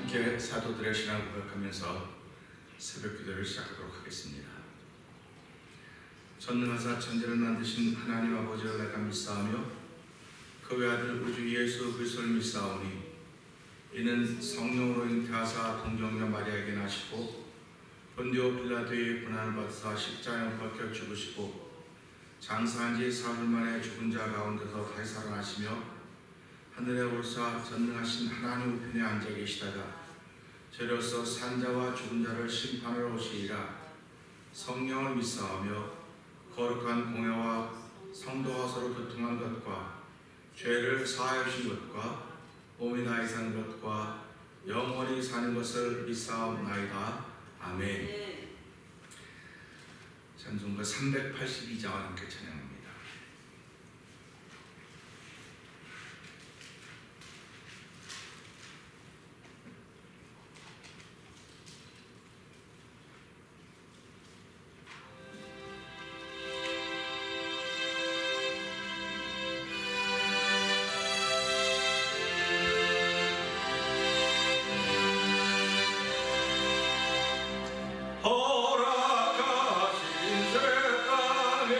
함께 사도들의 신앙을 고백하면서 새벽 기도를 시작하도록 하겠습니다. 전능하사 천지를 만드신 하나님 아버지를 내가 믿사오며 그 외아들 우주 예수 그리스도를 믿사오니 이는 성령으로 잉태하사 동정녀 마리아에게 나시고 본디오 빌라도의 고난을 받으사 십자가에 박혀 죽으시고 장사한 지 사흘 만에 죽은 자 가운데서 다시 살아나시며 하늘에 올사 전능하신 하나님 우편에 앉아 계시다가 저로서 산자와 죽은 자를 심판하러 오시리라. 성령을 믿사오며 거룩한 공회와 성도와 서로 교통한 것과 죄를 사하여 주신 것과 몸이 다해 사는 것과 영원히 사는 것을 믿사옵나이다. 아멘. 찬송가 382장을 함께 찬양합니다. 허락하신 새 땅에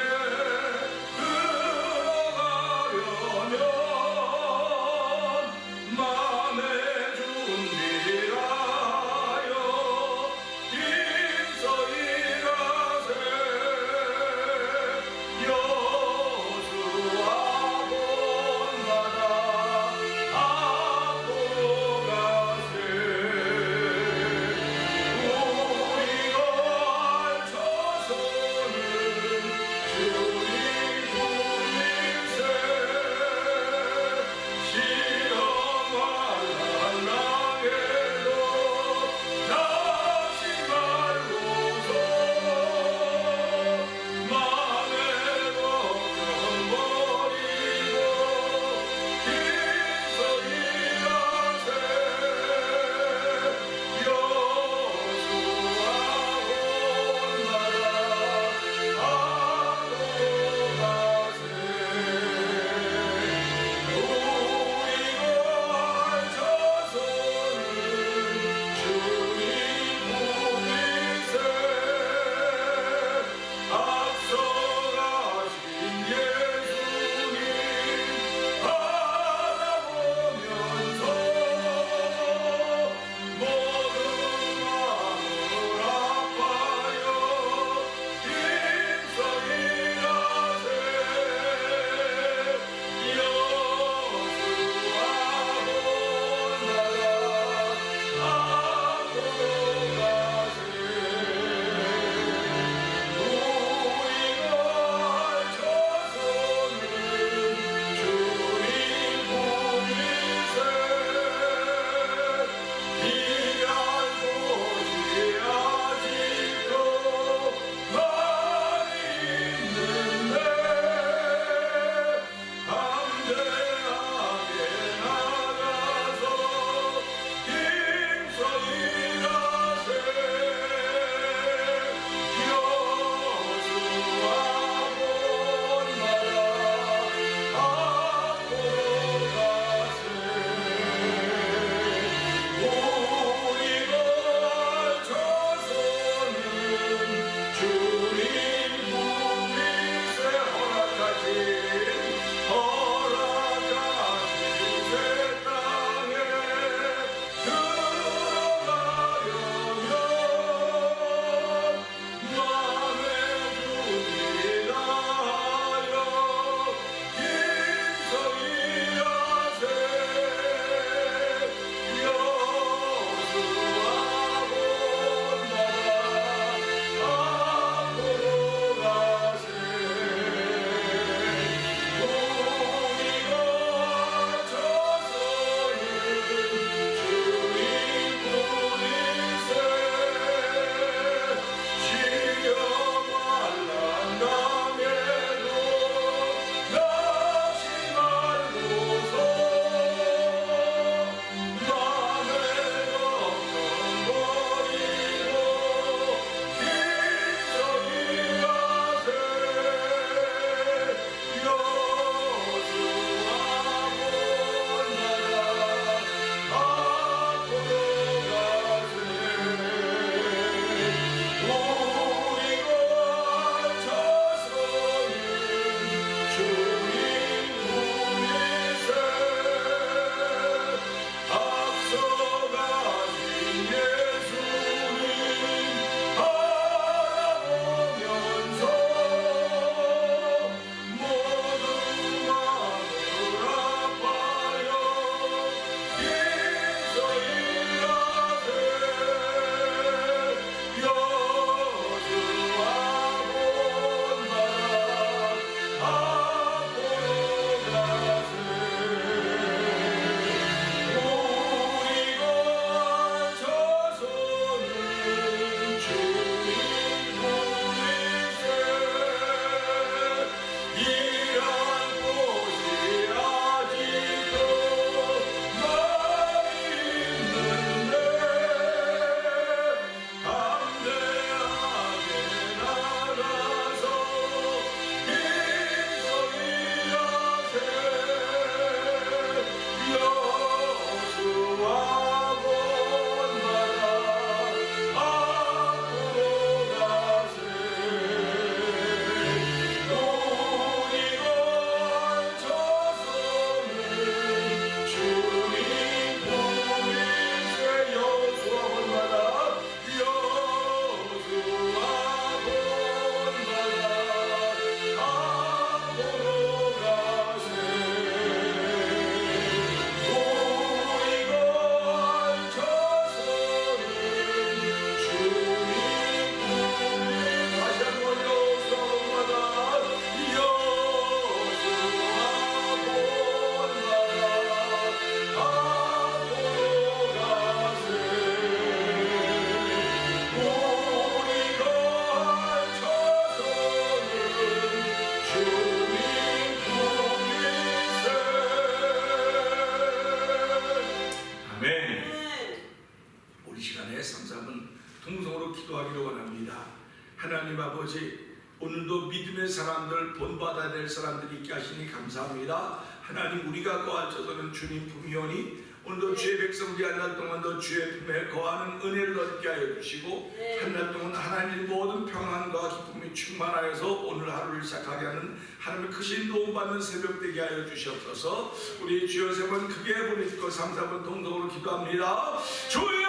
사람들, 본받아야 될 사람들이 있게 하시니 감사합니다. 하나님, 우리가 거할 저도는 주님 품이오니 오늘도 주의 백성들이 한 달 동안 더 주의 품에 거하는 은혜를 얻게 하여 주시고 한 달 동안 하나님의 모든 평안과 기쁨이 충만하여서 오늘 하루를 시작하게 하는 하나님의 크신 도움받는 새벽 되게 하여 주시옵소서. 우리 주여 세 번 크게 부르짖고 3, 4번 동동으로 기도합니다. 주여!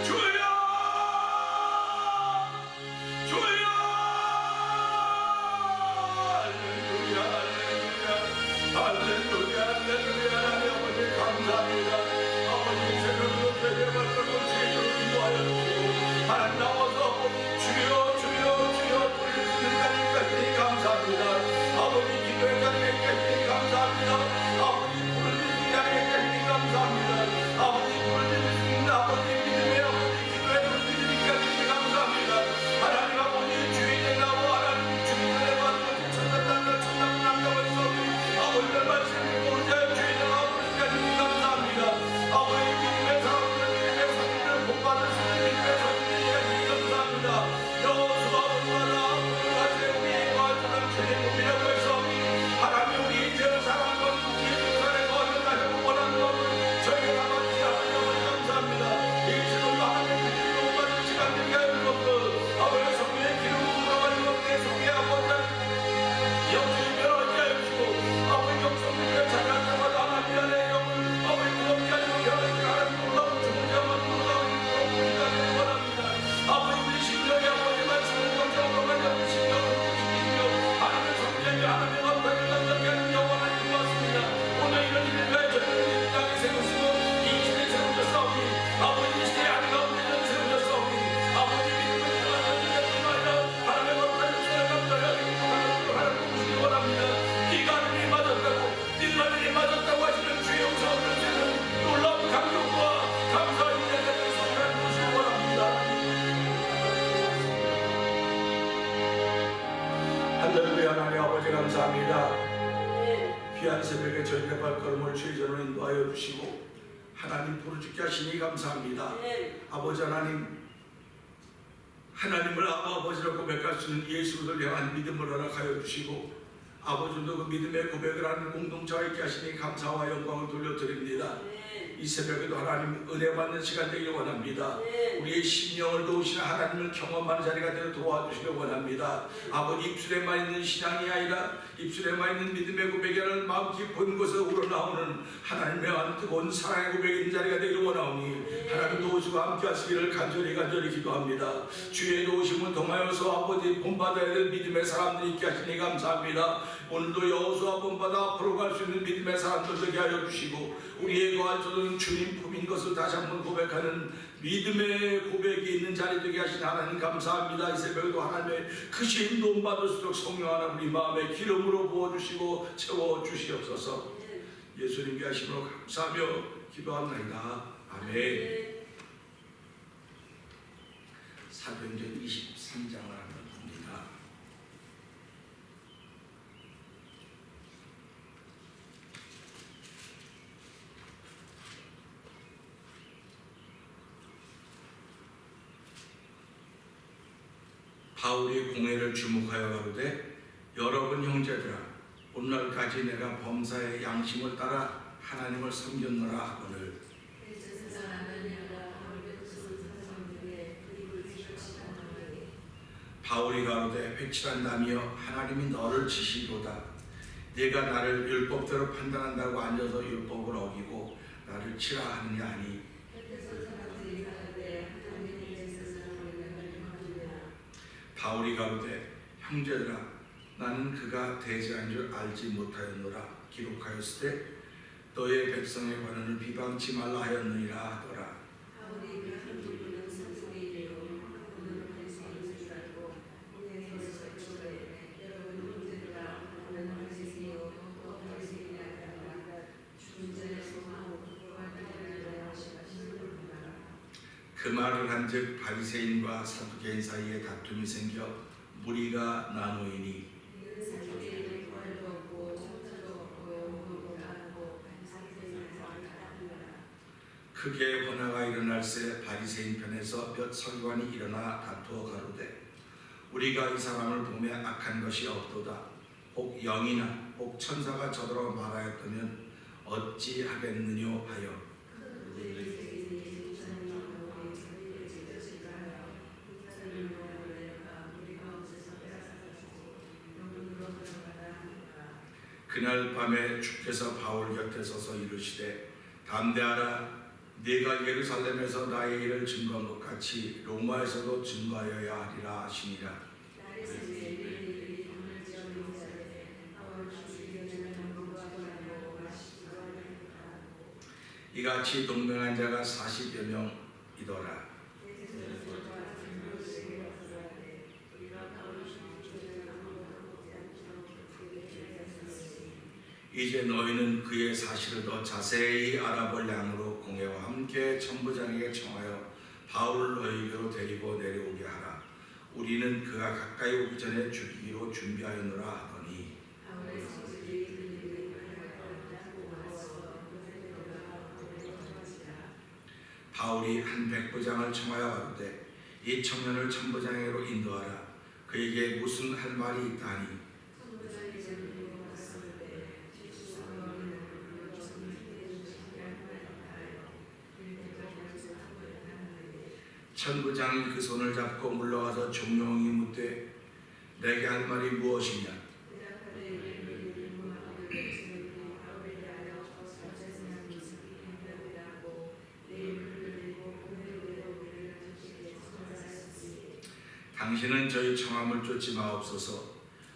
주여! 주여! 할렐루야, 할렐루야, 할렐루야. 아버지 감사합니다. 아버지 새벽으로 되게 받들고 주의를 인도하여 주시고 하나님 나와서 주여 주여 주여 부르짖는 자리까지 감사합니다. 아버지 기도의 자리까지 감사합니다. 아버지 부르짖는 자리까지 감사합니다. 아버지 부르짖는 아버지 믿음의 아버지 기도의 부르짖기까지 감사합니다. 하나님 아버지 주인의 나와 하나님 주인의 받들고 천당당과 천당당과 아버지의 말씀을 모르자 주인의 아버지까지 감사합니다. 아버지 믿음의 사람들 믿음의 사람들을 복받을 수 있는 믿음의 사람들까지 감사합니다. 여호수아 본받아 아버지 우리 거하는 주님 몸이라고 해서 하나님 우리 죄를 사랑하고 예수살에 거하는 나를 원하는 마음을 저희가 받지 않으려고 감사합니다. 이 시간도 하나님의 주님 복받을 시간 되게 하여 주옵소서. 아버지 성령의 기름으로 물어가지고 내 속에 아버지 영적인 변화를 하여 주시고 아버지 영성들을 찾아갈 때마다 하나님 안에 영을 아버지 무겁게 하시고 변화를 하나님 놀라운 주문자만 놀라운 우리가 되기 원합니다. 아버지 우리 심령이 아버지 말씀을 영적으로 가져오고 심령을 지키시며 하나님의 성령이 하나님의 앞에 감당하게 하는 영원한 일 같습니다. 오늘 이런 일을 위하여 저희를 이 땅에 세우시고 이 시대에 세우셨사오니 아버지 이 시대에 한가운데 세우셨사오니 아버지 믿음을 전하는 일뿐만 아니라 하나님의 법까지 수행을 감당하게 하나님 보시기 원합니다. 네가 하늘이 맞았다고 네가 하늘이 맞았다고 하시는 주의 용서를 주시는 놀라운 감격과 감사의 은혜를 성탄 보시기 원합니다. 할렐루야. 하나님 아버지 감사합니다. 귀한 새벽에 저희의 발걸음을 주의 전으로 인도하여 주시고 하나님 부르짖게 하시니 감사합니다. 아버지 하나님, 하나님을 아버지로 고백할 수 있는 예수를 향한 믿음을 허락하여 주시고 아버지도 그 믿음의 고백을 하는 공동체가 있게 하시니 감사와 영광을 돌려드립니다. 이 새벽에도 하나님 은혜 받는 시간 되기를 원합니다. 우리의 심령을 도우시는 하나님을 경험하는 자리가 되어 도와주시길 원합니다. 아버지 입술에만 있는 신앙이 아니라 입술에만 있는 믿음의 고백이 아니라 마음 깊은 곳에서 우러나오는 하나님의 뜨거운 사랑의 고백이 있는 자리가 되기를 원하오니 하나님 도우시고 함께 하시기를 간절히 기도합니다. 주의 도우심을 통하여서 아버지 본받아야 될 믿음의 사람들이 있게 하시니 감사합니다. 오늘도 여호수아 본받아 앞으로 갈 수 있는 믿음의 사람들 되게 하여 주시고 우리의 거할 저는 주님 품인 것을 다시 한번 고백하는 믿음의 고백이 있는 자리 되게 하신 하나님 감사합니다. 이 새벽에도 하나님의 크신 도움 받을수록 성령 하나님 우리 마음에 기름으로 부어주시고 채워주시옵소서. 예수님께 하심으로 감사하며 기도합니다. 아멘. 사도행전 23장을 한번 봅니다. 바울이 공회를 주목하여 가로되 여러분 형제들아 오늘날까지 내가 범사의 양심을 따라 하나님을 섬겼노라 하거늘 바울이 가로되 회칠한다며 하나님이 너를 치시도다. 네가 나를 율법대로 판단한다고 앉아서 율법을 어기고 나를 치라 하느냐 하니 바울이 가로되 형제들아 나는 그가 대제한 줄 알지 못하였노라. 기록하였을 때 너의 백성의 관원을 비방치 말라 하였느니라 하더라. 그 말을 한즉 바리새인과 사두개인 사이에 다툼이 생겨 무리가 나누이니 크게 번화가 일어날새 바리새인 편에서 몇 서기관이 일어나 다투어 가로되 우리가 이 사람을 보며 악한 것이 없도다. 혹 영이나 혹 천사가 저더러 말하였다면 어찌 하겠느뇨 하여 그날 밤에 주께서 바울 곁에 서서 이르시되 담대하라. 네가 예루살렘에서 나의 일을 증거한 것 같이 로마에서도 증거하여야 하리라 하시니라. 이같이 동명한 자가 40여 명이더라. 이제 너희는 그의 사실을 더 자세히 알아볼 양으로 공회와 함께 천부장에게 청하여 바울을 너희에게로 데리고 내려오게 하라. 우리는 그가 가까이 오기 전에 죽이기로 준비하였노라 하더니 바울이 한 백부장을 청하여 가로되 이 청년을 천부장에게로 인도하라. 그에게 무슨 할 말이 있다 하니 천부장이 그 손을 잡고 물러가서 종용이 묻되 내게 할 말이 무엇이냐. 당신은 저희 청함을 쫓지 마옵소서.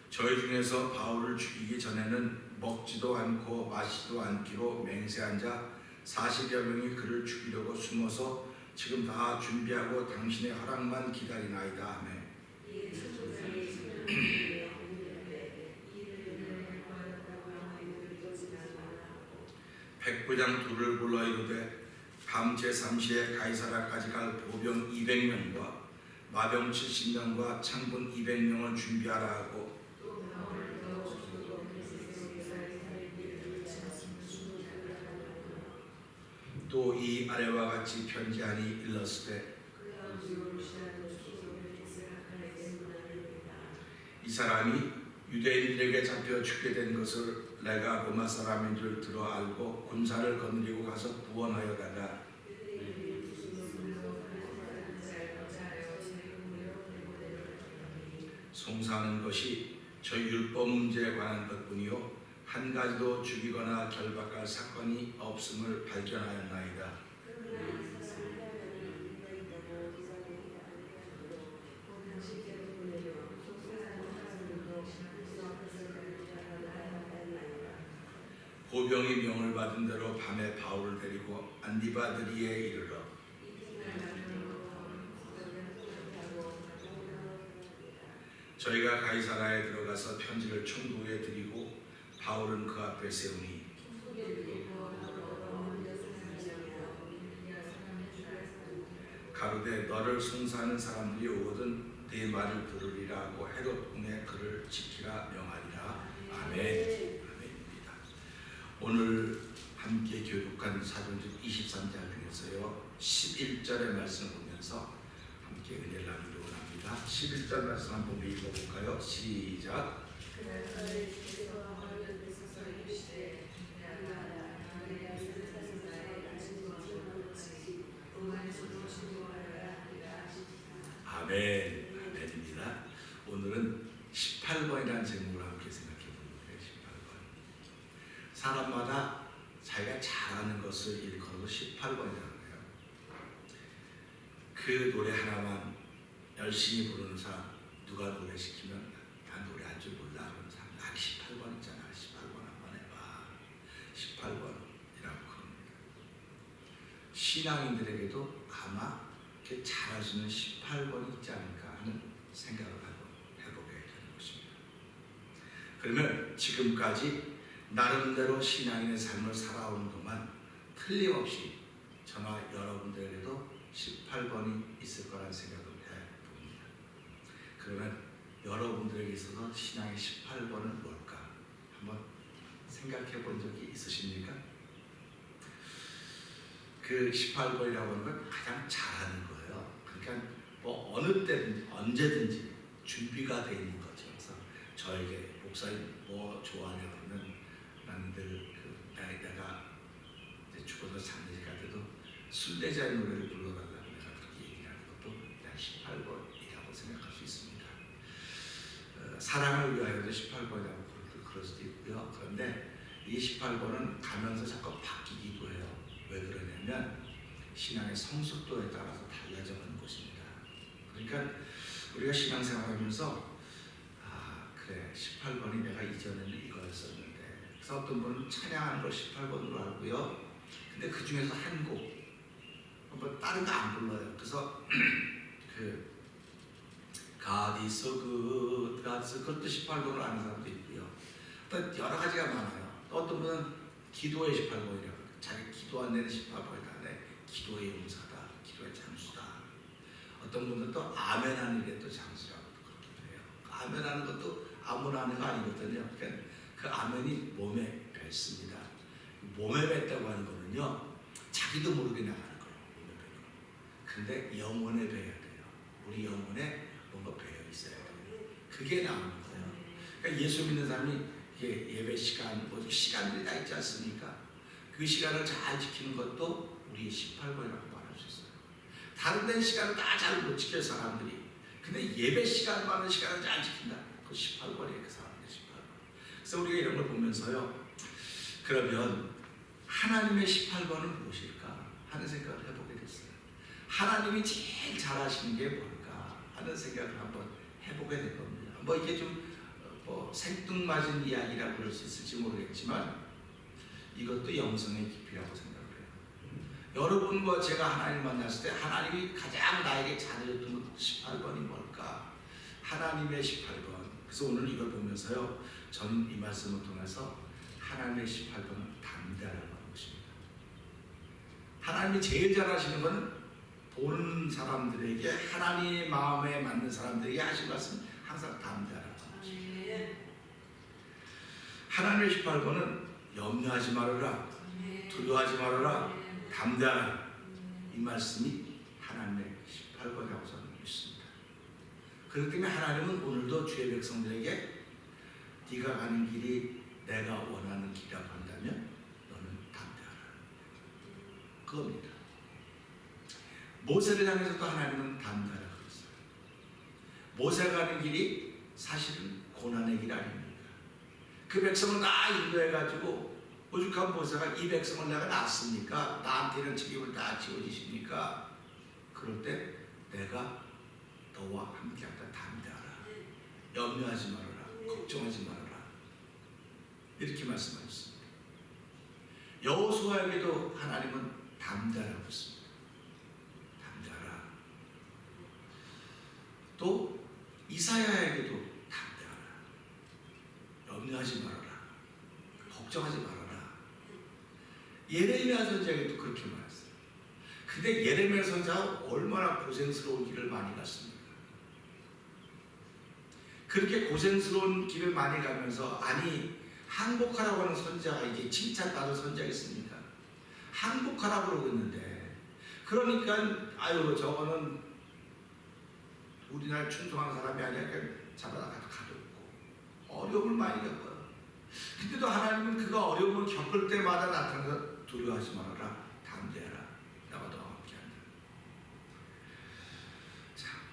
저희 중에서 바울을 죽이기 전에는 먹지도 않고 마시지도 않기로 맹세한 자 40여 명이 그를 죽이려고 숨어서 지금 다 준비하고 당신의 허락만 기다리나이다 하며 백부장 둘을 불러 이르되 밤 제3시에 가이사라까지 갈 보병 200명과 마병 70명과 창군 200명을 준비하라 하고 또 이 아래와 같이 편지하니 일렀으되 이 사람이 유대인들에게 잡혀 죽게 된 것을 내가 로마 사람인 줄 들어 알고 군사를 거느리고 가서 구원하여다가 송사하는 것이 저 율법 문제에 관한 것뿐이요 한 가지도 죽이거나 결박할 사건이 없음을 발견하였나이다. 보병이 명을 받은 대로 밤에 바울을 데리고 안디바드리에 이르러 저희가 가이사라에 들어가서 편지를 총독에 드리고 바울은 그 앞에 세우니 가로되 너를 송사하는 사람들이 오거든 네 말을 들으리라고 헤롯 궁에 그를 지키라 명하리라. 아멘. 아멘입니다. 오늘 함께 교독한 사도행전 23장 중에서요 11절의 말씀을 보면서 함께 은혜를 나누려고 합니다. 11절 말씀 한번 읽어볼까요? 시작. 아멘. 아멘입니다. 오늘은 18번이라는 제목을 함께 생각해 보는 거예요. 18번. 사람마다 자기가 잘하는 것을 일컬어서 18번이라고 해요. 그 노래 하나만 열심히 부르는 사람, 누가 노래 시키면 난 노래할 줄 몰라 그런 사람, 난 18번 있잖아. 18번 한번 해봐. 18번이라고 합니다. 신앙인들에게도 아마 이렇게 잘할 수 있는 18번이 있지 않을까 하는 생각을 해보게 되는 것입니다. 그러면 지금까지 나름대로 신앙인의 삶을 살아오는 동안 틀림없이 저나 여러분들에게도 18번이 있을 거라는 생각을 해봅니다. 그러면 여러분들에게 있어서 신앙의 18번은 뭘까? 한번 생각해 본 적이 있으십니까? 그 18번이라고 하는 건 가장 잘하는 거예요. 그러니까 뭐 어느 때든지 언제든지 준비가 돼 있는 거죠. 그래서 저에게 목사님 뭐 좋아하냐 그러면 나는 늘 내가 이제 죽어서 장례식 갈 때도 순례자의 노래를 불러달라고 내가 그렇게 얘기하는 것도 18번이라고 생각할 수 있습니다. 사랑을 위하여도 18번이라고 그럴 수도 있고요. 그런데 이 18번은 가면서 자꾸 바뀌기도 해요. 왜 그러냐면 신앙의 성숙도에 따라서 달라져가는 것입니다. 그러니까 우리가 신앙생활하면서 그래 18번이 내가 이전에는 이거였었는데, 그래서 어떤 분은 찬양하는 걸 18번으로 알고요. 근데 그 중에서 한 곡 뭐 다른 거 안 불러요. 그래서 God is so good, God is so good, 그것도 18번으로 아는 사람도 있고요. 또 여러 가지가 많아요. 또 어떤 분은 기도의 18번이라고, 자기 기도 안 되는 18번이다. 네, 기도의 용사다, 기도의 장수다. 어떤 분은 또 아멘하는 게 또 장수라고 그렇게 해요. 아멘하는 것도 아무나 하는 거 아니거든요. 그러니까 그 아멘이 몸에 뱄습니다. 몸에 뱄다고 하는 거는요, 자기도 모르게 나가는 거예요. 몸에 뱄는 거. 근데 영혼에 배야 돼요. 우리 영혼에 뭔가 배어 있어야 돼요. 그게 나오는 거예요. 그러니까 예수 믿는 사람이 예배 시간, 뭐 시간들이 다 있지 않습니까? 그 시간을 잘 지키는 것도 우리의 18번이라고 말할 수 있어요. 다른 데는 시간을 다 잘 못 지켜요, 사람들이. 근데 예배 시간만은 시간을 잘 지킨다. 그 18번이에요, 그 사람들 18번. 그래서 우리가 이런 걸 보면서요, 그러면 하나님의 18번은 무엇일까 하는 생각을 해보게 됐어요. 하나님이 제일 잘하시는 게 뭘까 하는 생각을 한번 해보게 된 겁니다. 뭐 이게 좀 생뚱맞은 이야기라고 그럴 수 있을지 모르겠지만 이것도 영성의 깊이라고 생각을 해요. 여러분과 제가 하나님 만났을 때 하나님이 가장 나에게 잘해줬던 18번이 뭘까? 하나님의 18번. 그래서 오늘 이걸 보면서요, 저는 이 말씀을 통해서 하나님의 18번은 담대하라고 하는 것입니다. 하나님이 제일 잘하시는 것은 보는 사람들에게, 하나님의 마음에 맞는 사람들에게 하신 말씀 항상 담대하라고 하는 것입니다. 하나님의 18번은 염려하지 말아라, 두려워하지 말아라, 담대하라. 이 말씀이 하나님의 18번이라고 저는 믿습니다. 그렇기 때문에 하나님은 오늘도 주의 백성들에게 네가 가는 길이 내가 원하는 길이라고 한다면 너는 담대하라. 그겁니다. 모세를 향해서도 하나님은 담대하라 그랬어요. 모세가 가는 길이 사실은 고난의 길 아닙니까? 그 백성을 다 인도해가지고 오죽한 모세가 이 백성을 내가 낳았습니까? 나한테는 책임을 다 지어주십니까? 그럴 때 내가 너와 함께하다 담대하라. 염려하지 말아라. 걱정하지 말아라. 이렇게 말씀하셨습니다. 여호수아에게도 하나님은 담대하라고 했습니다. 담대하라. 또 이사야에게도 담대하라. 염려하지 말아라. 걱정하지 말아라. 예레미야 선지자에게도 그렇게 말했어요. 근데 예레미야 선지자가 얼마나 고생스러운 길을 많이 갔습니까? 그렇게 고생스러운 길을 많이 가면서, 아니 항복하라고 하는 선지자가 이제 칭찬받을 선지자가 있습니까? 항복하라고 그러고 있는데, 그러니까 아유 저거는 우리나라 충성한 사람이 아니야, 그러니까 잡아다 가뒀고 어려움을 많이 겪어요. 근데도 하나님은 그가 어려움을 겪을 때마다 나타나서 두려워하지 말아라, 담대하라, 나와 너와 함께한다.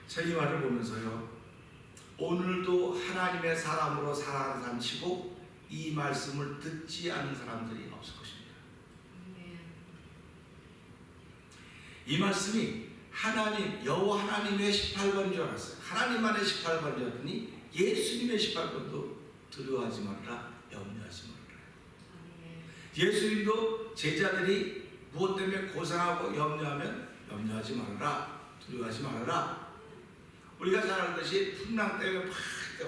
자, 이 말을 보면서요, 오늘도 하나님의 사람으로 살아가는 사람 치고 이 말씀을 듣지 않은 사람들이 없을 것입니다. 이 말씀이 하나님, 여호와 하나님의 18번인 줄 알았어요. 하나님만의 18번이었더니 예수님의 18번도 두려워하지 말라, 염려하지 말라. 예수님도 제자들이 무엇 때문에 고생하고 염려하면 염려하지 말아라, 두려워하지 말아라. 우리가 잘 알듯이 풍랑 때문에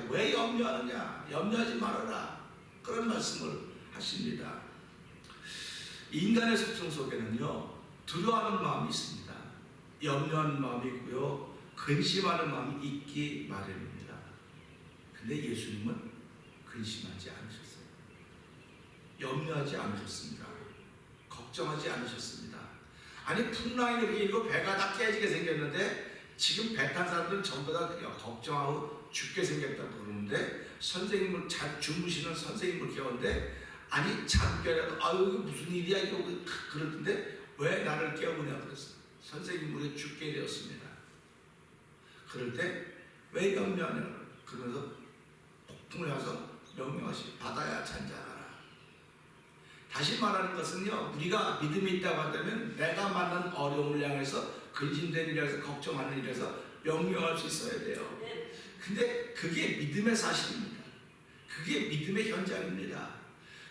왜 염려하느냐, 염려하지 말아라, 그런 말씀을 하십니다. 인간의 속성 속에는요, 두려워하는 마음이 있습니다. 염려하는 마음이 있고요, 근심하는 마음이 있기 마련입니다. 근데 예수님은 근심하지 않으셨어요. 염려하지 않으셨습니다. 걱정하지 않으셨습니다. 아니 풍랑이 이렇게 일고 배가 다 깨지게 생겼는데 지금 배 탄 사람들은 전부 다 걱정하고 죽게 생겼다고 그러는데 선생님을 잘 주무시는 선생님을 깨웠는데 아니 잠결에도 아유 이게 무슨 일이야 이거 그러던데 왜 나를 깨우냐 그랬어. 선생님 우리 죽게 되었습니다. 그럴 때 왜 명령하냐 그러면서 폭풍을 해서 명령하시 바다야 잔잔하라. 다시 말하는 것은요 우리가 믿음이 있다고 한다면 내가 만난 어려움을 향해서 근심된 일에서 걱정하는 일에서 명령할 수 있어야 돼요. 근데 그게 믿음의 사실입니다. 그게 믿음의 현장입니다.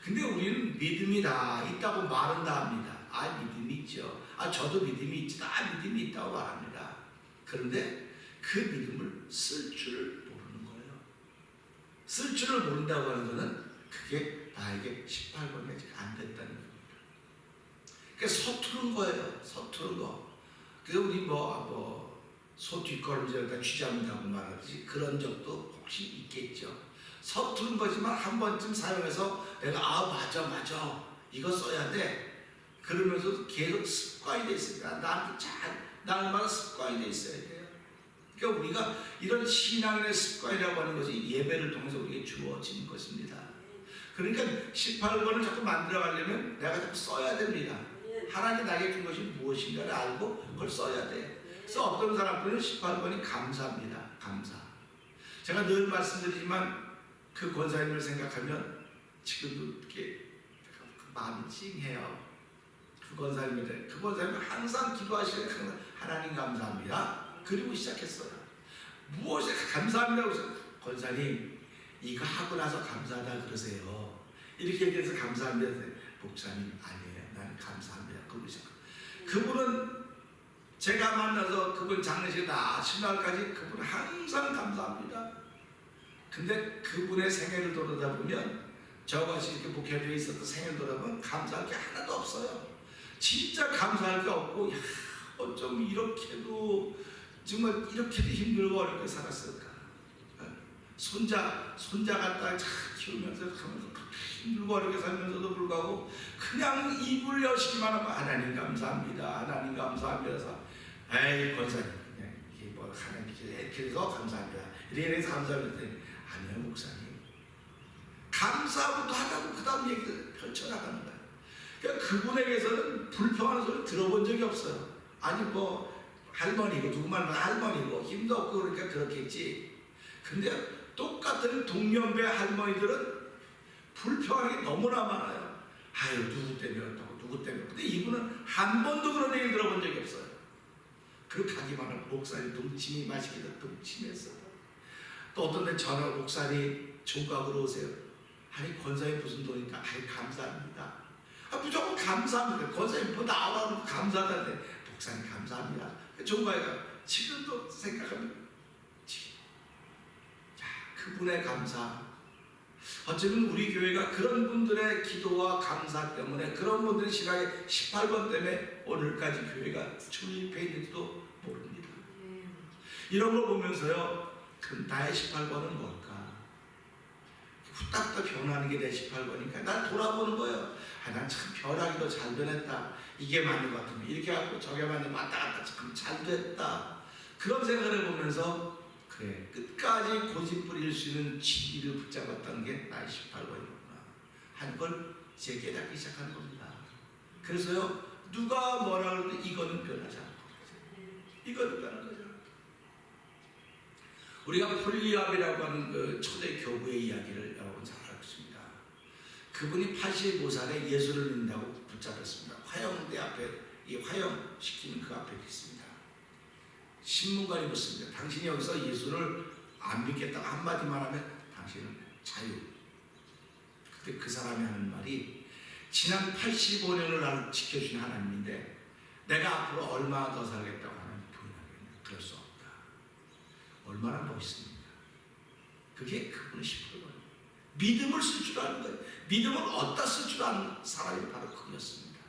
근데 우리는 믿음이 다 있다고 말은 다 합니다. 아 믿음이 있죠. 아 저도 믿음이 있지. 다 믿음이 있다고 말합니다. 그런데 그 믿음을 쓸 줄을 모르는 거예요. 쓸 줄을 모른다고 하는 것은 그게 나에게 18번이 아직 안 됐다는 겁니다. 그러니까 서투른 거예요. 서투른 거. 그래서 우리 소 뒷걸음질에다 쥐 잡는다고 말하듯이 그런 적도 혹시 있겠죠. 서투른 거지만 한 번쯤 사용해서 내가 아 맞아 이거 써야 돼 그러면서 계속 습관이 돼 있습니다. 나한테 잘 나는 습관이 돼 있어야 돼요. 그러니까 우리가 이런 신앙의 습관이라고 하는 것이 예배를 통해서 우리에게 주어지는 것입니다. 그러니까 18번을 자꾸 만들어가려면 내가 자꾸 써야 됩니다. 하나님 나에게 준 것이 무엇인가를 알고 그걸 써야 돼. 그래서 어떤 사람들은 18번이 감사합니다. 감사. 제가 늘 말씀드리지만 그 권사님을 생각하면 지금도 이렇게 마음이 찡해요. 그 권사님은 항상 기도하시는 항상 하나님 감사합니다. 그리고 시작했어요. 무엇에 감사합니다고 해서 권사님 이거 하고 나서 감사하다 그러세요. 이렇게 얘기해서 감사합니다. 목사님 아니에요. 나는 감사합니다. 그러고 시작. 그분은 제가 만나서 그분 장례식에 다 신날까지 그분은 항상 감사합니다. 근데 그분의 생애를 돌아다 보면 저같이 이렇게 목회되어 있었던 생애를 돌아보면 감사할 게 하나도 없어요. 진짜 감사할 게 없고 야, 어쩜 이렇게도 정말 이렇게도 힘들고 어렵게 살았을까. 손자 갖다 키우면서 힘들고 어렵게 살면서도 불구하고 그냥 입을 여시기만 하고 하나님 감사합니다. 하나님 감사합니다. 에이 권사님 그냥 이게 하나님께서 이렇게 해서 감사합니다. 이렇게 해서 감사합니다. 아니요 목사님 감사부터 하다고 그 다음 얘기를 펼쳐나가는 거예요. 그러니까 그분에게서는 불평하는 소리 들어본 적이 없어요. 아니 할머니고 누구만 할머니고 힘도 없고 그러니까 그렇겠지. 근데 똑같은 동년배 할머니들은 불평하는 게 너무나 많아요. 아유 누구 때문에 그렇다고 누구 때문에. 근데 이분은 한 번도 그런 얘기 들어본 적이 없어요. 그렇게 하기만 하면 목사님 동침이 마시기도 동침했어요. 또 어떤 데 전화 목사님 총각으로 오세요. 아니 권사님 무슨 돈이니까 아이 감사합니다. 무조건 감사합니다. 권사님 뭐 나오라고 감사하다는데 목사님 감사합니다. 총각이가 지금도 생각하면 그분의 감사. 어쩌면 우리 교회가 그런 분들의 기도와 감사 때문에 그런 분들의 신앙의 18번 때문에 오늘까지 교회가 출입해 있는지도 모릅니다. 이런 걸 보면서요. 그럼 나의 18번은 뭘까? 후딱후딱 변하는 게 내 18번이니까 난 돌아보는 거예요. 난 참 변하기도 잘 변했다. 이게 맞는 것 같으면 이렇게 하고 저게 맞는 왔다 갔다 참 잘 됐다. 그런 생각을 해보면서 그래 끝까지 고집부릴 수 있는 진리를 붙잡았다는 게 나의 18번이구나 하는 걸 이제 깨닫기 시작하는 겁니다. 그래서요 누가 뭐라 그래도 이거는 변하지 않고 이거는 변하는 거죠. 우리가 폴리압이라고 하는 그 초대 교부의 이야기를 여러분 잘 알고 있습니다. 그분이 85살에 예수를 믿는다고 붙잡혔습니다. 화영대 앞에 이 화영시키는 그 앞에 있습니다. 신문관이 묻습니다. 당신이 여기서 예수를 안 믿겠다고 한마디만 하면 당신은 자유. 그때 그 사람이 하는 말이 지난 85년을 나를 지켜준 하나님인데 내가 앞으로 얼마나 더 살겠다고 하나님 부인하겠냐. 그럴 수 없다. 얼마나 멋있습니까? 그게 그분의 10%예요. 믿음을 쓸 줄 아는 거예요. 믿음을 어디다 쓸 줄 아는 사람이 바로 그였습니다.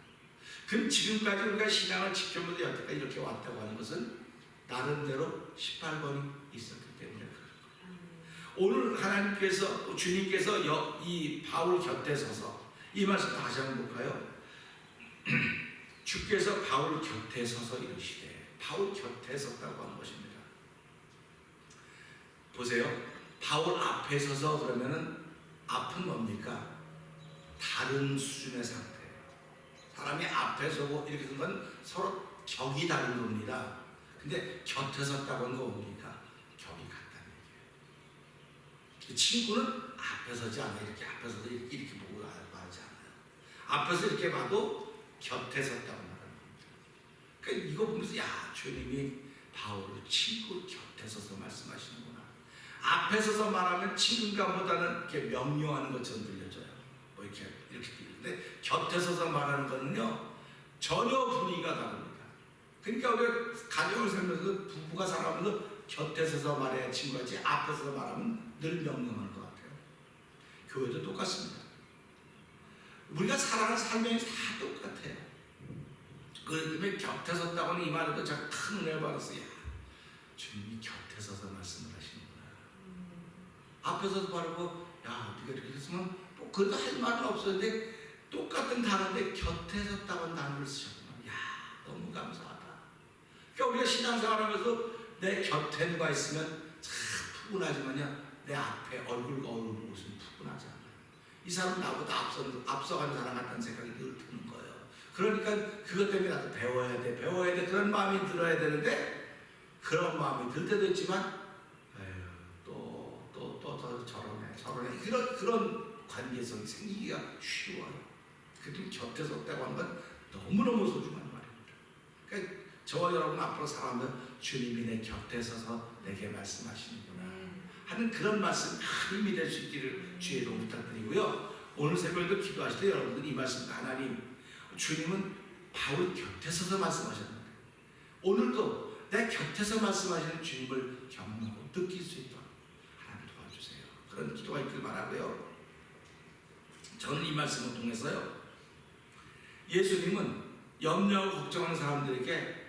그럼 지금까지 우리가 신앙을 지켜보면서 여태까지 이렇게 왔다고 하는 것은 나름대로 18번이 있었기 때문에 그런 거예요. 오늘 하나님께서 주님께서 이 바울 곁에 서서 이 말씀 다시 한번 볼까요? 주께서 바울 곁에 서서 이르시되 바울 곁에 섰다고 하는 것입니다. 보세요. 바울 앞에 서서 그러면은 앞은 뭡니까? 다른 수준의 상태예요. 사람이 앞에 서고 이렇게 선 건 서로 격이 다른 겁니다. 근데 곁에 섰다고 하는 거 뭡니까? 격이 같다는 얘기예요. 친구는 앞에 서지 않아요. 이렇게 앞에 서서 이렇게 보고 하지 않아요. 앞에서 이렇게 봐도 곁에 섰다고 말하는 겁니다. 그러니까 이거 보면서 야, 주님이 바울을 친구 곁에 서서 말씀하시는구나. 앞에 서서 말하면 친근감보다는 이렇게 명령하는 것처럼 들려져요. 뭐 이렇게 들리는데 곁에 서서 말하는 거는요 전혀 분위기가 다릅니다. 그러니까 우리가 가정을 살면서 부부가 살아가면서 곁에 서서 말해야 친구같이 앞에 서서 말하면 늘 명령하는 것 같아요. 교회도 똑같습니다. 우리가 살아가는 삶이 다 똑같아요. 그 때문에 곁에 섰다고 하는 이 말에도 제가 큰 은혜를 받았어요. 야, 주님이 곁에 서서 말씀을 하시는구나. 앞에 서서 바르고 야, 네가 이렇게 했으면 뭐 그래도 할 말은 없었는데 똑같은 단어인데 곁에 섰다고 하는 단어를 쓰셨구나. 야, 너무 감사하다. 그러니까 우리가 신앙생활하면서 내 곁에 누가 있으면 참 푸근하지만요, 내 앞에 얼굴 보고 있으면 푸근하지 않아요. 이 사람은 나보다 앞서가는 사람 같다는 생각이 늘 드는 거예요. 그러니까 그것 때문에 나도 배워야 돼 그런 마음이 들어야 되는데 그런 마음이 들 때도 있지만 또 저러네 그런 관계성이 생기기가 쉬워요. 그래도 곁에 섰다고 하는 건 너무너무 소중한 말입니다. 그러니까 저와 여러분 앞으로 살아가면 주님이 내 곁에 서서 내게 말씀하시는구나 하는 그런 말씀 큰 힘이 될 수 있기를 주의 이름으로 부탁드리고요. 오늘 새벽에도 기도하실 때 여러분들이 이 말씀, 하나님 주님은 바울 곁에 서서 말씀하셨는데 오늘도 내 곁에서 말씀하시는 주님을 경험하고 느낄 수 있도록 하나님 도와주세요. 그런 기도가 있길 바라고요. 저는 이 말씀을 통해서요, 예수님은 염려하고 걱정하는 사람들에게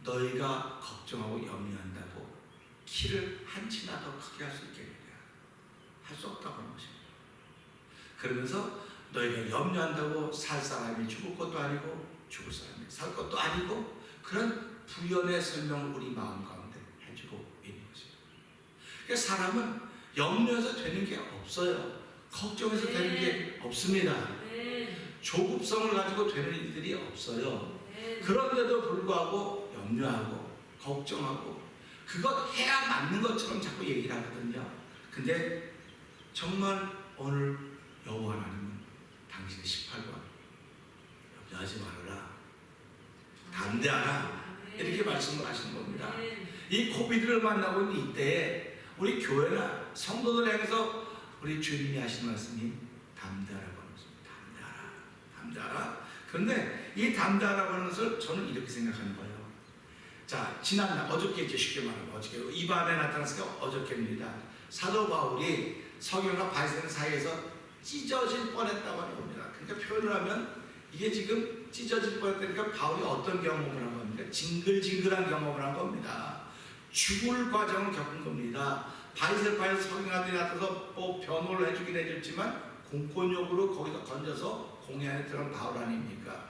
너희가 걱정하고 염려한다고 키를 한 치나 더 크게 할 수 있겠느냐, 할 수 없다고 하는 것입니다. 그러면서 너희가 염려한다고 살 사람이 죽을 것도 아니고 죽을 사람이 살 것도 아니고 그런 부연의 설명을 우리 마음 가운데 해주고 있는 것입니다. 그러니까 사람은 염려해서 되는 게 없어요. 걱정해서 되는 게 없습니다. 조급성을 가지고 되는 일들이 없어요. 그런데도 불구하고 염려하고 걱정하고 그것 해야 맞는 것처럼 자꾸 얘기를 하거든요. 근데 정말 오늘 여호와 하나님은 당신의 18번 염려하지 말아라, 담대하라 이렇게 말씀을 하시는 겁니다. 이 코비드를 만나고 있는 이때에 우리 교회나 성도들 향해서 우리 주님이 하시는 말씀이 담대하라고 하는 것입니다. 담대하라. 그런데 이 담대하라고 하는 것을 저는 이렇게 생각하는 거예요. 자, 지난날 어저께죠. 쉽게 말하면 어저께 이 밤에 나타났으니까 어저께입니다. 사도 바울이 석영과 바리새인 사이에서 찢어질 뻔했다고 하는 겁니다. 그러니까 표현을 하면 이게 지금 찢어질 뻔했다니까 바울이 어떤 경험을 한 겁니까? 징글징글한 경험을 한 겁니다. 죽을 과정을 겪은 겁니다. 바리새파에서 석영아들이 나타나서 뭐 변호를 해주긴 해줬지만 공권력으로 거기서 건져서 공회 안에 들어간 바울 아닙니까?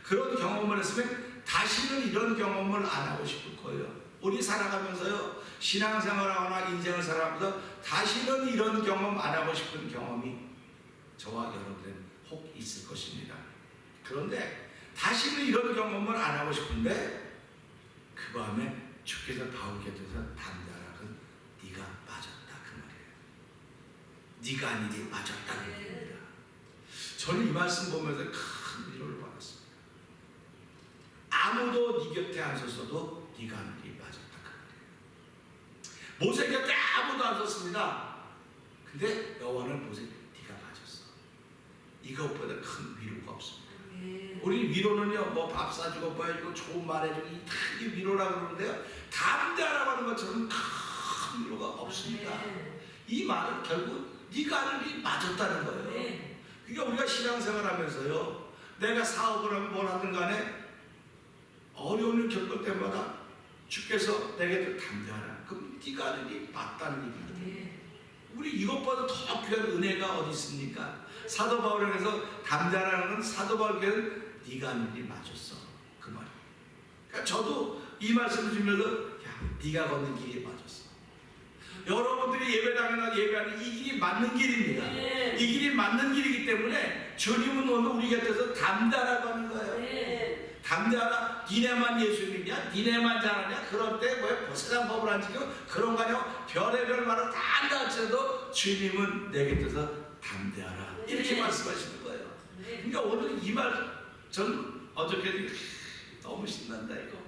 그런 경험을 했으면 다시는 이런 경험을 안 하고 싶을 거예요. 우리 살아가면서요, 신앙생활하거나 인생을 살아가면서 다시는 이런 경험 안 하고 싶은 경험이 저와 여러분은 혹 있을 것입니다. 그런데 다시는 이런 경험을 안 하고 싶은데 그 밤에 주께서 바울께 대해서 담대하라. 그건 네가 맞았다 그 말이에요. 네가 아닌 게 맞았다 그 말입니다. 저는 이 말씀 보면서 큰 위로를 받았습니다. 아무도 네 곁에 안 섰어도 네가 아닌 게 맞았다 그 말이에요. 모세 곁에 아무도 안 섰습니다. 근데 여호와는 모세 네가 맞았어. 이것보다 큰 위로가 없습니다. 우리 위로는요, 뭐 밥 사주고 뭐 해주고 좋은 말 해주고 이게 위로라고 그러는데요, 담대하라고 하는 것처럼 큰 위로가 없습니다. 이 말은 결국 네가 하는 일이 맞았다는 거예요. 그러니까 우리가 신앙생활 하면서요, 내가 사업을 하면 뭘 하든 간에 어려운 일 겪을 때마다 주께서 내게 담대하라. 그럼 네가 하는 일이 맞다는 얘기거든요. 우리 이것보다 더 귀한 은혜가 어디 있습니까? 사도 바울에게서 담대하라는 건 사도 바울에게는 네가 하는 일이 맞았어 그 말이에요. 그러니까 저도 이 말씀을 주면서 야, 네가 걷는 길이 맞았어. 여러분들이 예배당이나 예배하는 이 길이 맞는 길입니다. 이 길이 맞는 길이기 때문에 주님은 오늘 우리 곁에서 담대하라고 하는 거예요. 담대하라. 니네만 예수 믿냐? 니네만 잘하냐? 그럴 때 뭐 세상 법을 안 지키고 그런 거 아니야? 별의별 말을 다 한다 할지라도 주님은 내 곁에서 담대하라. 이렇게 말씀하시는 거예요. 그러니까 오늘 이 말, 전 어저께 너무 신난다 이거.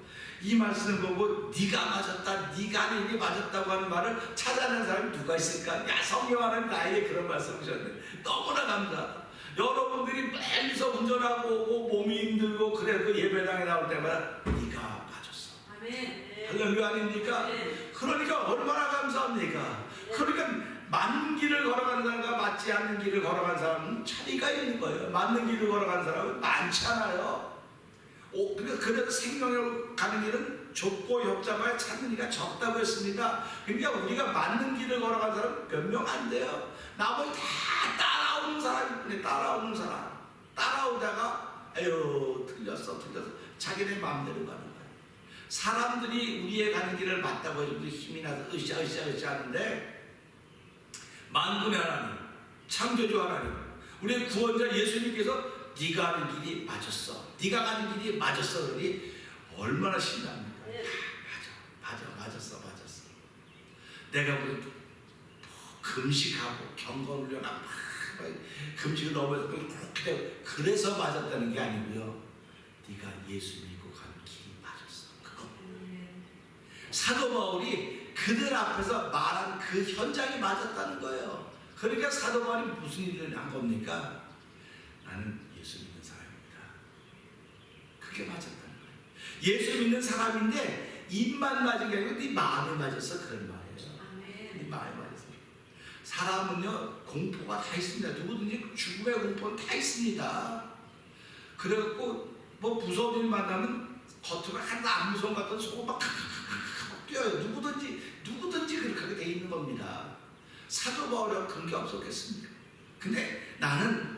이 말씀을 보고 네가 맞았다, 네가 하는 일이 맞았다고 하는 말을 찾아낸 사람이 누가 있을까? 야, 성령 하나님 나에게 그런 말씀을 하셨네. 너무나 감사하다. 여러분들이 멀리서 운전하고 오고 몸이 힘들고 그래도 예배당에 나올 때마다 네가 맞았어. 할렐루야 아닙니까? 그러니까 얼마나 감사합니까? 그러니까 맞는 길을 걸어가는 사람과 맞지 않는 길을 걸어가는 사람은 차이가 있는 거예요. 맞는 길을 걸어가는 사람은 많지 않아요. 그러니까 그래도 생명으로 가는 길은 좁고 협잡하여 찾는 이가 적다고 했습니다. 그러니까 우리가 맞는 길을 걸어가는 사람은 몇 명 안 돼요. 나머지 다 따라오는 사람이 따라오는 사람. 따라오다가 에휴 틀렸어 자기네 마음대로 가는 거예요. 사람들이 우리의 가는 길을 맞다고 해서 힘이 나서 으쌰 하는데 만군의 하나님, 창조주 하나님, 우리의 구원자 예수님께서 네가 가는 길이 맞았어. 네가 가는 길이 맞았어. 그러니 얼마나 신납니까? 맞았어. 내가 우리 금식하고 경건훈련하고 금식을 넘어서 그래서 맞았다는 게 아니고요. 네가 예수 믿고 가는 길이 맞았어. 그거. 사도 바울이 그들 앞에서 말한 그 현장이 맞았다는 거예요. 그러니까 사도 바울이 무슨 일을 한 겁니까? 나는 예수 믿는 사람입니다. 그게 맞았다는 거예요. 예수 믿는 사람인데 입만 맞은 게 아니고 네 마음을 맞았어. 그런 말이에요. 네 마음을 맞았어. 사람은요 공포가 다 있습니다. 누구든지 죽음의 공포는 다 있습니다. 그래갖고 뭐 무서운 일 만나면 겉으로 하나도 안 무서운 것 같은 속은 막 뛰어요. 누구든지 그렇게 돼 있는 겁니다. 사도 바울은 그런 게 없었겠습니까? 근데 나는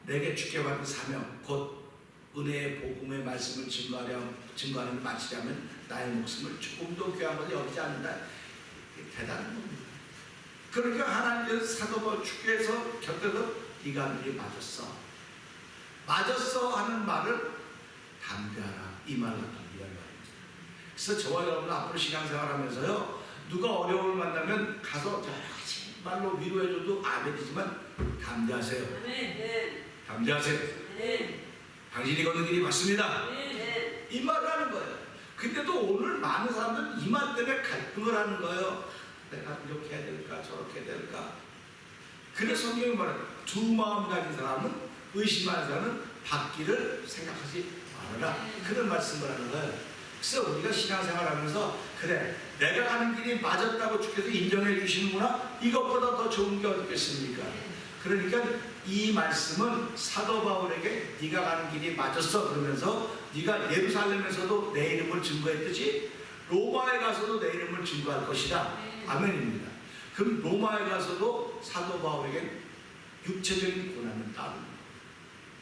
내게 주께 받은 사명 곧 은혜의 복음의 말씀을 증거하는 마치자면 나의 목숨을 조금도 귀한 것을 여기지 않는다. 대단한 겁니다. 그러니까 하나님께서 사도 바울 주께서 곁에서 네가 하는 일이 맞았어 하는 말을 담대하라 이 말을 담대하라. 그래서 저와 여러분 앞으로 신앙생활하면서요 누가 어려움을 만나면 가서 여러 가지 말로 위로해줘도 아멘이지만 담대하세요. 담대하세요. 당신이 걷는 길이 맞습니다. 이 말을 하는 거예요. 근데도 오늘 많은 사람들은 이 말 때문에 갈등을 하는 거예요. 내가 이렇게 해야 될까 저렇게 해야 될까. 그래서 성경이 말해요. 두 마음 가진 사람은 의심하는 사람은 받기를 생각하지 말아라. 그런 말씀을 하는 거예요. 그래서 우리가 신앙생활하면서 그래 내가 가는 길이 맞았다고 주께서 인정해 주시는구나. 이것보다 더 좋은 게 어디겠습니까? 그러니까 이 말씀은 사도 바울에게 네가 가는 길이 맞았어 그러면서 네가 예루살렘에서도 내 이름을 증거했듯이 로마에 가서도 내 이름을 증거할 것이다. 아멘입니다. 그럼 로마에 가서도 사도 바울에게 육체적인 고난은 따릅니다.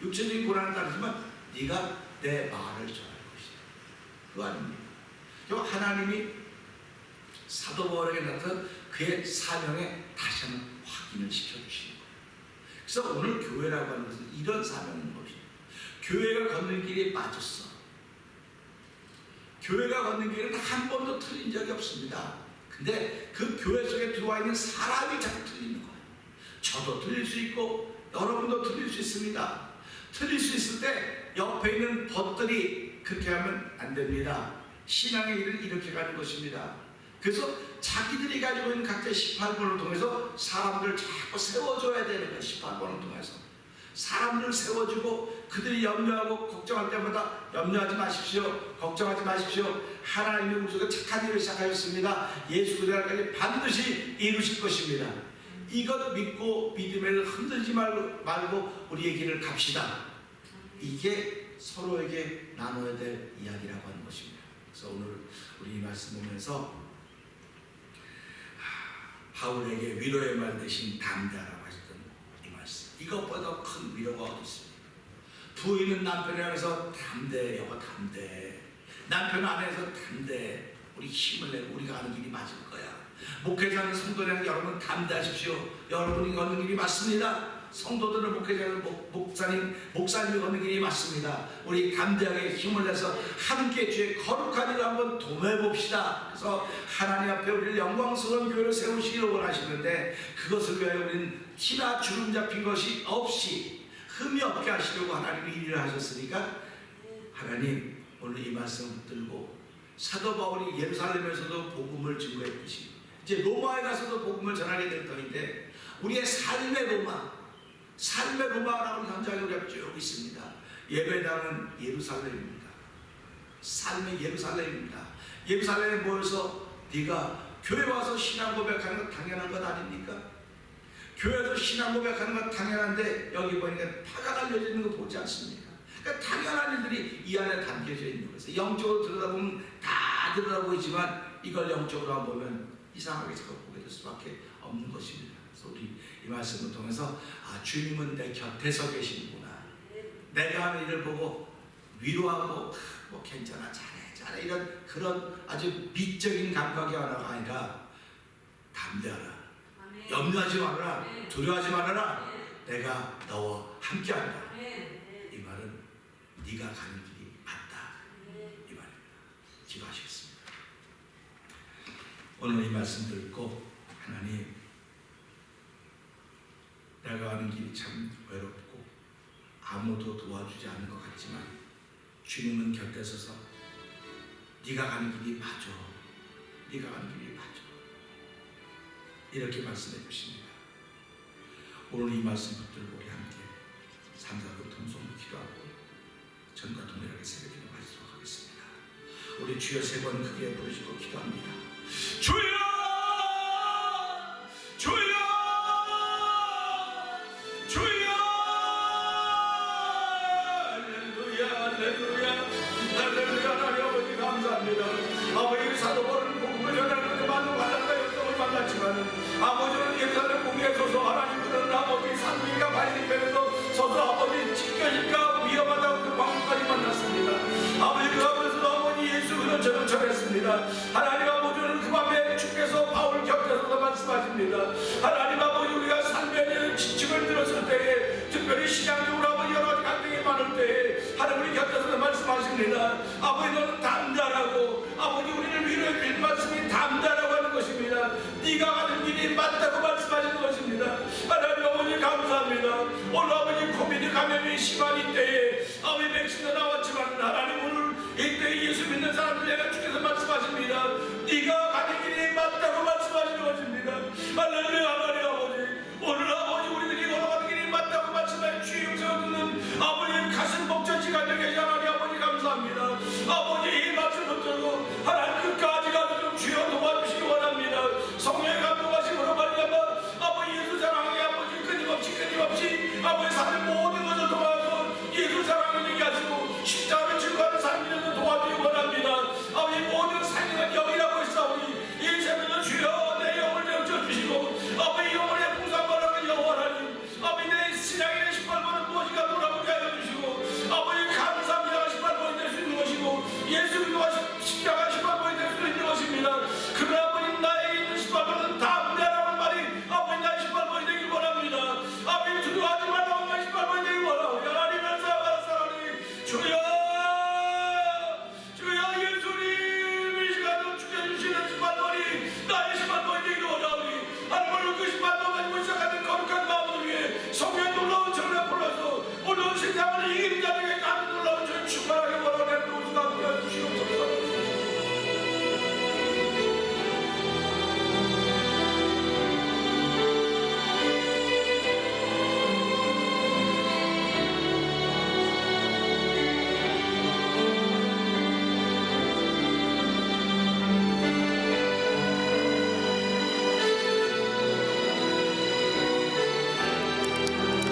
육체적인 고난은 따르지만 네가 내 말을 전할 것이다. 그거 아닙니까? 하나님이 사도 바울에게 나타난 그의 사명에 다시 한번 확인을 시켜주시는 거예요. 그래서 오늘 교회라고 하는 것은 이런 사명인 것이에요. 교회가 걷는 길이 맞았어. 교회가 걷는 길은 한 번도 틀린 적이 없습니다. 근데 그 교회 속에 들어와 있는 사람이 자꾸 틀리는 거예요. 저도 틀릴 수 있고 여러분도 틀릴 수 있습니다. 틀릴 수 있을 때 옆에 있는 벗들이 그렇게 하면 안 됩니다. 신앙의 일은 이렇게 가는 것입니다. 그래서 자기들이 가지고 있는 각자의 18번을 통해서 사람들을 자꾸 세워줘야 되는 거예요. 18번을 통해서 사람들을 세워주고 그들이 염려하고 걱정할 때마다 염려하지 마십시오. 걱정하지 마십시오. 하나님의 목소리가 착한 일을 시작하였습니다. 예수 그리스도까지 반드시 이루실 것입니다. 이것 믿고 믿음을 흔들지 말고 우리의 길을 갑시다. 이게 서로에게 나눠야 될 이야기라고 하는 것입니다. 그래서 오늘 우리 이 말씀 보면서 바울에게 위로의 말 대신 담대하라고 하셨던 이 말씀, 이것보다 큰 위로가 어디 있습니까? 부인은 남편에 안에서 담대, 여보 담대. 남편 안에서 담대. 우리 힘을 내고 우리가 가는 길이 맞을 거야. 목회자는 성도라는 여러분 담대하십시오. 여러분이 걷는 길이 맞습니다. 성도들은 목회자는 목사님이 걷는 길이 맞습니다. 우리 담대하게 힘을 내서 함께 주의 거룩한 일을 한번 도매봅시다. 그래서 하나님 앞에 우리를 영광스러운 교회를 세우시기를 원하시는데 그것을 위하여 우리는 티나 주름 잡힌 것이 없이 흠이 없게 하시려고 하나님이 일을 하셨으니까 하나님 오늘 이 말씀 붙들고 사도 바울이 예루살렘에서도 복음을 증거했듯이 이제 로마에 가서도 복음을 전하게 될 터인데 우리의 삶의 로마라고 현장에 우리가 쭉 있습니다. 예배당은 예루살렘입니다. 삶의 예루살렘입니다. 예루살렘에 모여서 네가 교회 와서 신앙 고백하는 건 당연한 것 아닙니까? 교회에서 신앙 고백하는 건 당연한데 여기 보니까 파가 달려져 있는 거 보지 않습니까? 그러니까 당연한 일들이 이 안에 담겨져 있는 거예요. 영적으로 들여다보면 다 들여다보이지만 이걸 영적으로 한번 보면 이상하게 자꾸 보게 될 수밖에 없는 것입니다. 그래서 우리 이 말씀을 통해서 주님은 내 곁에서 계시는구나. 내가 하는 일을 보고 위로하고 뭐 괜찮아 잘해 이런 그런 아주 미적인 감각이 하나가 아니라 담대하라. 염려하지 말아라. 두려워하지 말아라. 내가 너와 함께한다. 이 말은 네가 가는 길이 맞다. 이 말입니다. 기도하시겠습니다. 오늘 이 말씀 듣고 하나님 내가 가는 길이 참 외롭고 아무도 도와주지 않는 것 같지만 주님은 곁에 서서 네가 가는 길이 맞아. 네가 가는 길이 맞아. 이렇게 말씀해 주십니다. 오늘 이 말씀 붙들고 우리 함께 삼가구 통성으로 기도하고 전과 동일하게 새벽기도 마치도록 하겠습니다. 우리 주여 세 번 크게 부르시고 기도합니다. 주여! 주여! 주여! 할렐루야 할렐루야 할렐루야. 하나님 아버지 감사합니다. 아버지 사도 바울은 복음을 전하는 데 많은 환난과 역경을 만났지만 아버지는 예루살렘 공회에 서서 하나님 그들은 아버지 산위가 바리새인에서 서서 아버지 찢겨질까 위험하다고 그 방법까지 만났습니다. 아버지 그 앞에서도 아버지 예수 그들처럼 전했습니다. 하나님 아버지는 그 밤에 주께서 바울 곁에 서서 말씀하십니다. 하나님 아버지 우리가 삶에 대한 지침을 들었을 때에 특별히 신앙적으로 아버지 여러 가지 갈등이 많을 때에 하나님 우리 곁에 서서 말씀하십니다. 아버지 너는 담대하라고 아버지 우리를 위로해 주신 말씀이 담대하라고 하는 것입니다. 네가 가는 길이 맞다고 말씀하시는 것입니다. 하나님 아버지 감사합니다. 오늘 아버지 코비드 감염이 심한 이때에 아버지 백신도 나왔지만 하나님 오늘 이때 예수 믿는 사람들 내가 주께서 말씀하십니다. 네가 가는 길이 맞다고 말씀하시는 것입니다. 할렐루야. 하나님 아버지 오늘 아버지 우리들이 걸어가는 길이 맞다고 말씀하신 주의 음성을 듣는 아버지 가슴 목전치가 되게 하시 하나님 아버지 감사합니다. 아버지 이 말씀을 들고 하나님 끝까지 가서 좀 주여 도와주시기 원합니다. 성령의 감동하심으로 말미암아 아버지 예수 사랑하게 아버지 끊임없이 아버지 삶의 모든 것을 도와서 예수 사랑을 얘기하시고 십자가를 증거하는 삶을 도와주기 원합니다. 아버지 모든 삶은 영이라고 했사오니 이 새벽에 주여 내 영을 내어주시고 아버지 영혼의 풍성바라는 영원 하나님 아버지 내 신앙의 18번은 무엇인가 돌아보게 하여 주시고 아버지 감사합니다. 18번이 될 수 있는 것이고 예수 그리스도가 십자가 18번이 될 수 있는 것입니다. 그러나 아버지 나에게 있는 18번은 담대하라는 말이 아버지 나의 18번이 되길 원합니다. 아버지 두려워하지 말라고 나의 18번이 되길 원하고 하나님을 사랑하니 주여 예수님 이 시간에 주께주시는 18번이 나의 18번이 되길 원하오니 하나님을 그 18번 가지고 시작하는 거룩한 마음을 위해 성령 놀라운 전을 풀어서 오늘 세상을 이기는 자에게